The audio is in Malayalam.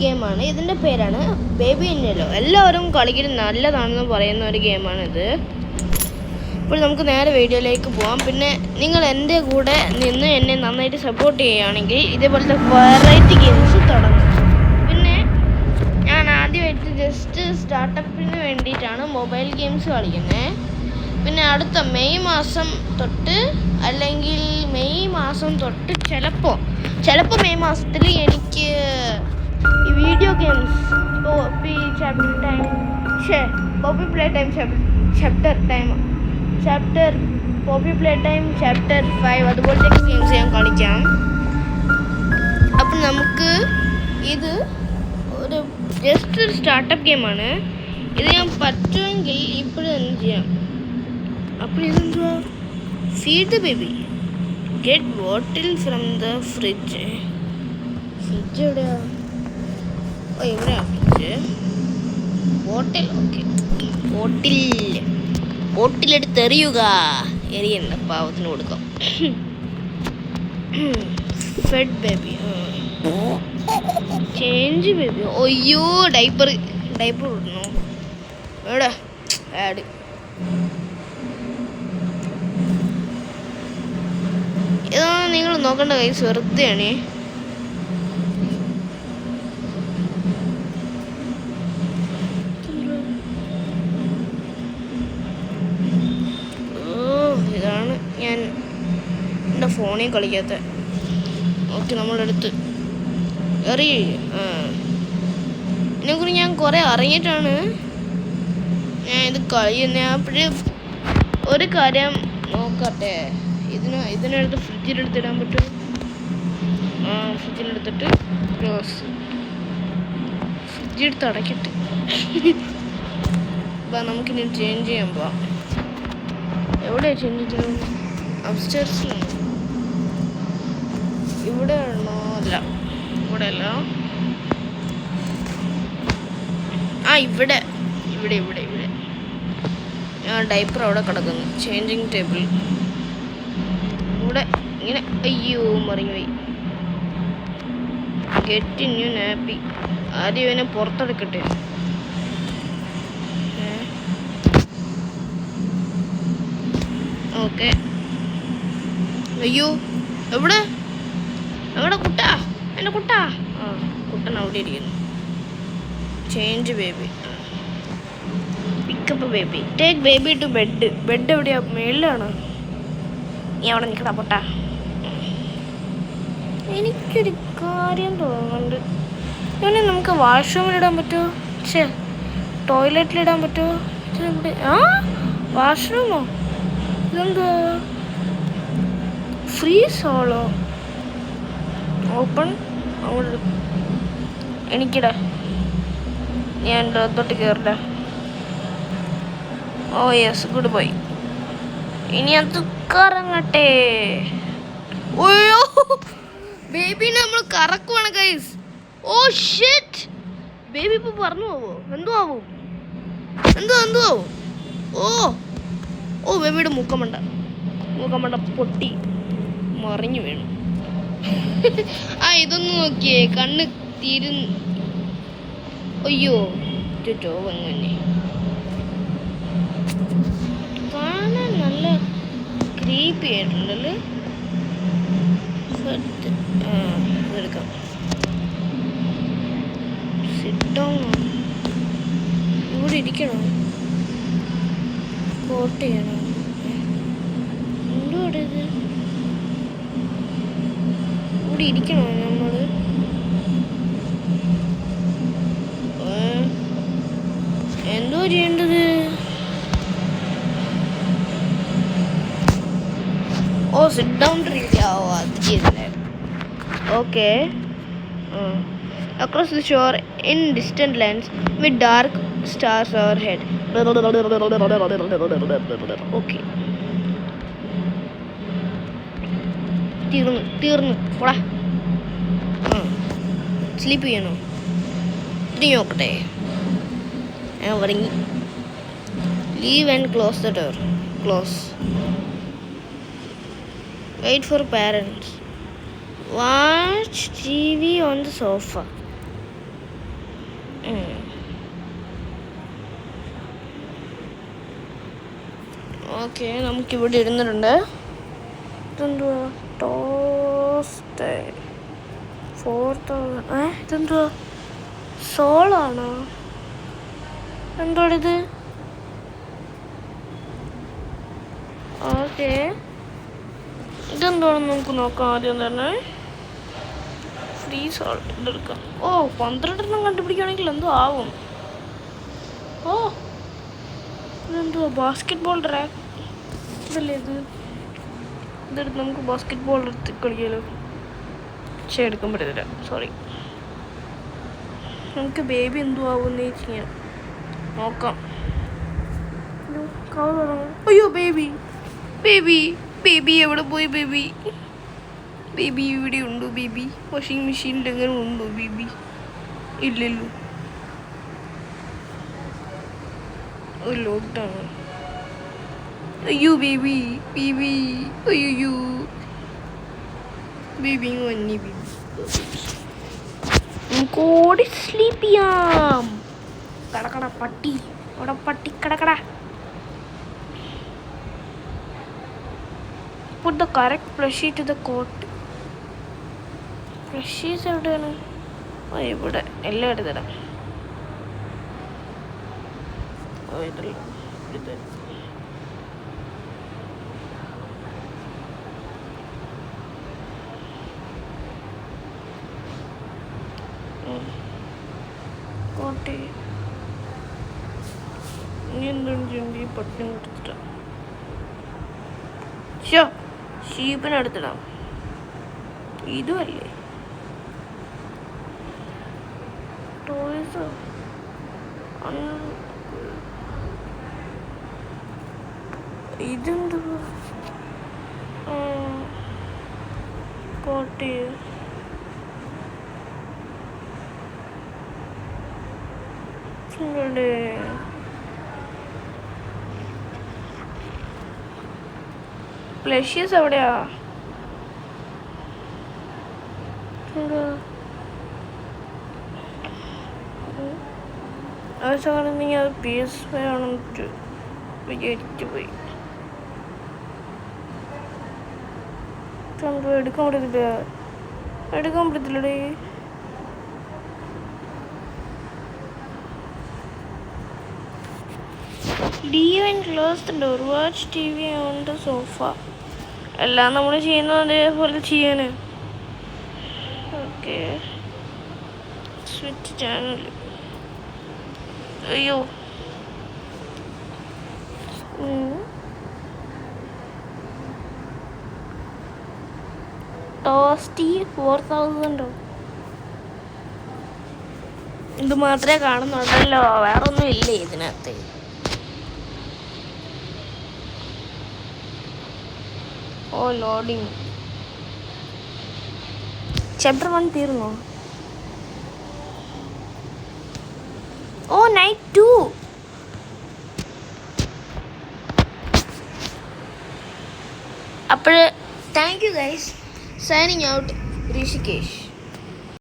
ഗെയിമാണ്. ഇതിൻ്റെ പേരാണ് ബേബി ഇൻ യെല്ലോ. എല്ലാവരും കളിക്കുന്നത് നല്ലതാണെന്ന് പറയുന്ന ഒരു ഗെയിമാണിത്. ഇപ്പോൾ നമുക്ക് നേരെ വീഡിയോയിലേക്ക് പോകാം. പിന്നെ നിങ്ങൾ എൻ്റെ കൂടെ നിന്ന് എന്നെ നന്നായിട്ട് സപ്പോർട്ട് ചെയ്യുകയാണെങ്കിൽ ഇതേപോലത്തെ വെറൈറ്റി ഗെയിംസ് തുടങ്ങും. പിന്നെ ഞാൻ ആദ്യമായിട്ട് ജസ്റ്റ് സ്റ്റാർട്ടപ്പിന് വേണ്ടിയിട്ടാണ് മൊബൈൽ ഗെയിംസ് കളിക്കുന്നത്. പിന്നെ അടുത്ത മെയ് മാസം തൊട്ട് അല്ലെങ്കിൽ മെയ് മാസം തൊട്ട് ചിലപ്പോൾ മെയ് മാസത്തിൽ എനിക്ക് ഈ video games Poppy Playtime Poppy Playtime chapter 5 അതുപോലത്തെ ഗെയിംസ് ഞാൻ കളിക്കാം. അപ്പം നമുക്ക് ഇത് ഒരു ജസ്റ്റ് ഒരു സ്റ്റാർട്ടപ്പ് ഗെയിമാണ്. ഇത് ഞാൻ പറ്റുമെങ്കിൽ ഇപ്പോഴും തന്നെ ചെയ്യാം. അപ്പോൾ ഇതെന്തുവാ? Feed the baby, get bottle from the fridge. Fridge എവിടെയാ? ഓ എവിടെയാ ഫ്രിഡ്ജ്? ബോട്ടിൽ. ഓക്കെ, ബോട്ടിലെടുത്ത് എറിയുക. എറിയണ്ട, പാവത്തിന് കൊടുക്കാം. Fed baby, change baby. അയ്യോ, ഡൈപ്പർ ഇടണോ? എവിടെ ആഡ്? ഇതാണ് നിങ്ങൾ നോക്കേണ്ട കൈസ്, വെറുതെയാണ്. ഇതാണ് ഞാൻ എൻ്റെ ഫോണിൽ കളിക്കാത്ത. ഓക്കെ, നമ്മളെടുത്ത് ഇതിനെക്കുറിച്ച് ഞാൻ കുറേ അറിഞ്ഞിട്ടാണ് ഞാൻ ഇത് കളിക്കുന്നത്. അപ്പോഴും ഒരു കാര്യം നോക്കട്ടെ, ഇതിനടുത്ത് ഫ്രിഡ്ജിലെടുത്ത് ഇടാൻ പറ്റുമോ? ഫ്രിഡ്ജിലെടുത്തിട്ട് ക്ലോസ്, ഫ്രിഡ്ജെടുത്ത് അടയ്ക്കട്ടെ. അപ്പം നമുക്കിനി ചേഞ്ച് ചെയ്യാൻ പോവാം. എവിടെയാണ് ചേഞ്ച് ചെയ്യുന്നത്? അപ്സ്റ്റേഴ്സിലാണ്. ഇവിടെ ആണോ? അല്ല, ഇവിടെ അല്ല. ഇവിടെ ഡൈപ്പർ അവിടെ കിടക്കുന്നു. ചേഞ്ചിങ് ടേബിൾ ഇവിടെ ഇങ്ങനെ. അയ്യോ, മറിഞ്ഞുപോയി. Get new nappy. ആദ്യം ഇവനെ പുറത്തെടുക്കട്ടെ. ഓക്കെ. അയ്യോ, എവിടെ കുട്ടാ? എൻ്റെ കുട്ടാ. കുട്ടൻ അവിടെ ഇരിക്കുന്നു. Change baby, pick up baby, take baby to bed. Bed എവിടെയാ? മേളിലാണോ? നീ അവിടെ നിൽക്കടാ പൊട്ടാ. എനിക്കൊരു കാര്യം തോന്നുന്നുണ്ട്. ഇവനെ നമുക്ക് വാഷ്റൂമിലിടാൻ പറ്റുമോ? ടോയ്ലറ്റിലിടാൻ പറ്റുമോ? വാഷ്റൂമോ? ഇതെന്താ? ഫ്രീസ് ഹോളോ? ഓപ്പൺ. എനിക്കിടാ. ഞാൻ അകത്തോട്ട് കയറില്ല. Oh yes, good bye. ഇനി അത് കറങ്ങട്ടെ. ഓയോ, ബേബിനെ നമ്മൾ കറക്കുവാണ് ഗൈസ്. ഓ ഷിറ്റ്, ബേബി ഇപ്പോൾ പറഞ്ഞു പോവോ? എന്തോ ആവും? ഓ ബേബിയുടെ മൂക്കമണ്ട പൊട്ടി മറിഞ്ഞു വീണു. ഇതൊന്ന് നോക്കിയേ, കണ്ണ് അയ്യോ അങ്ങനെ കാണാൻ നല്ല ക്രീപ്പി ആയിട്ടുണ്ടല്ലേ. ഇതെടുക്കാം. ഇവിടെ ഇരിക്കണോ? കോട്ട് ചെയ്യണോ? എന്തോടെ ഇത്? ഇവിടെ ഇരിക്കണോ നമ്മള്? എന്തോ ചെയ്യേണ്ടത്? Sit down read. അത് ചെയ്തില്ലേ? Okay. Across the shore in distant lands with dark stars overhead. Okay. തീർന്നു പോടാ. സ്ലീപ്പ് ചെയ്യണോ? ഇത് നോക്കട്ടെ. ഞാൻ ഉറങ്ങി. Leave and close the door. Close. Wait for parents. Watch TV on the sofa. Okay, നമുക്കിവിടെ ഇരുന്നിട്ടുണ്ട്. ഇതെന്തുവാ? ടോസ്റ്റ് 4000. ഇതെന്തുവാ? സോളാണോ? എന്തോടിത്? ഓക്കെ, ഇതെന്താണെന്ന് നമുക്ക് നോക്കാം. ആദ്യം തന്നെ ഫ്രീ സോൾട്ട് ഇതെടുക്കാം. 12 കണ്ടുപിടിക്കുകയാണെങ്കിൽ എന്തോ ആവും. ഇതെന്തുവാ? ബാസ്കറ്റ് ബോൾ റാക്ക് ഇതല്ലേ ഇത്? ഇതെടുത്ത് നമുക്ക് ബാസ്കറ്റ് ബോൾ എടുത്ത് കളിക്കാലോ. പക്ഷേ എടുക്കാൻ പറ്റത്തില്ല, സോറി. നമുക്ക് ബേബി എന്തോ ആവുമെന്ന് ചെയ്യാം, നോക്കാം. അയ്യോ, ബേബി ബേബി ബേബി എവിടെ പോയി? ബേബി ബേബി ഇവിടെ ഉണ്ടോ? ബേബി വാഷിംഗ് മെഷീനിൽ എങ്ങനെ ഉണ്ടോ? ബേബി ഇല്ലല്ലോ, ലോക്ക്ഡൗൺ. അയ്യോ ബേബി ബേബി, അയ്യോ ബേബി വന്നി. ബേബി നമുക്ക് ഓടി സ്ലീപ്പ് ചെയ്യാം. കടക്കട പട്ടി, അവിടെ പട്ടി കടക്കട. Put the correct plushie to the coat. Plushies എവിടെയാണ്? ഇവിടെ എല്ലാം എടുത്തിടാം. ഇത് കോട്ടെ ഇനി എന്താണ് ചെയ്യേണ്ടി? പട്ടിനെ എടുത്തിട്ടാ. ഷീപ്പിനെടുത്തിടാം. ഇതുമല്ലേ ടോയ്സ്? ഇതെന്തുവാ? കോട്ടെ പ്ലഷ്യസ് എവിടെയാ? ആവശ്യമാണെങ്കിൽ അത് PS5 ആണെന്ന് വിചാരിച്ചു പോയി. എടുക്കാൻ പറ്റത്തില്ലടേ. Leave and close the door. Watch TV on the sofa. എല്ലാം നമ്മൾ ചെയ്യുന്നത് അതേപോലെ ചെയ്യാന്. Okay, switch channel. അയ്യോ, ടോസ്റ്റി 4000. ഇത് മാത്രമേ കാണുന്നുണ്ടല്ലോ, വേറൊന്നും ഇല്ലേ ഇതിനകത്ത്? ലോഡിങ്. ചാപ്റ്റർ 1 തീർന്നോ? നൈറ്റ് 2. അപ്പോൾ thank you guys. Signing out, Rishikesh.